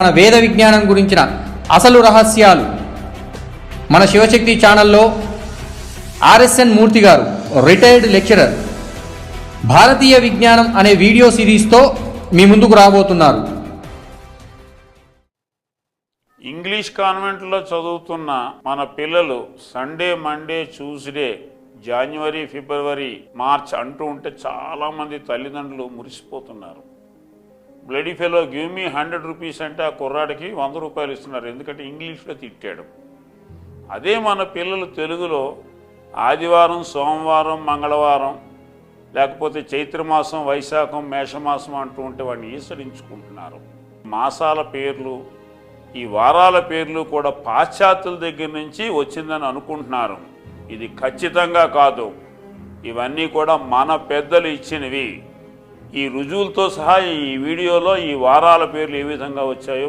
మన వేద విజ్ఞానం గురించిన అసలు రహస్యాలు మన శివశక్తి ఛానల్లో ఆర్ఎస్ఎన్ మూర్తి గారు రిటైర్డ్ లెక్చరర్ భారతీయ విజ్ఞానం అనే వీడియో సిరీస్తో మీ ముందుకు రాబోతున్నారు. ఇంగ్లీష్ కాన్వెంట్లో చదువుతున్న మన పిల్లలు Sunday, Monday, Tuesday, January, February, March అంటూ ఉంటే చాలామంది తల్లిదండ్రులు మురిసిపోతున్నారు. Bloody fellow give me 100 rupees అంటే ఆ కుర్రాడికి 100 రూపాయలు ఇస్తున్నారు, ఎందుకంటే ఇంగ్లీష్లో తిట్టాడు. అదే మన పిల్లలు తెలుగులో ఆదివారం, సోమవారం, మంగళవారం, లేకపోతే చైత్రమాసం, వైశాఖం, మేషమాసం అంటూ ఉంటే వాడిని ఈసడించుకుంటున్నారు. మాసాల పేర్లు, ఈ వారాల పేర్లు కూడా పాశ్చాత్యుల దగ్గర నుంచి వచ్చిందని అనుకుంటున్నారు. ఇది ఖచ్చితంగా కాదు. ఇవన్నీ కూడా మన పెద్దలు ఇచ్చినవి. ఈ రుజువులతో సహా ఈ వీడియోలో ఈ వారాల పేర్లు ఏ విధంగా వచ్చాయో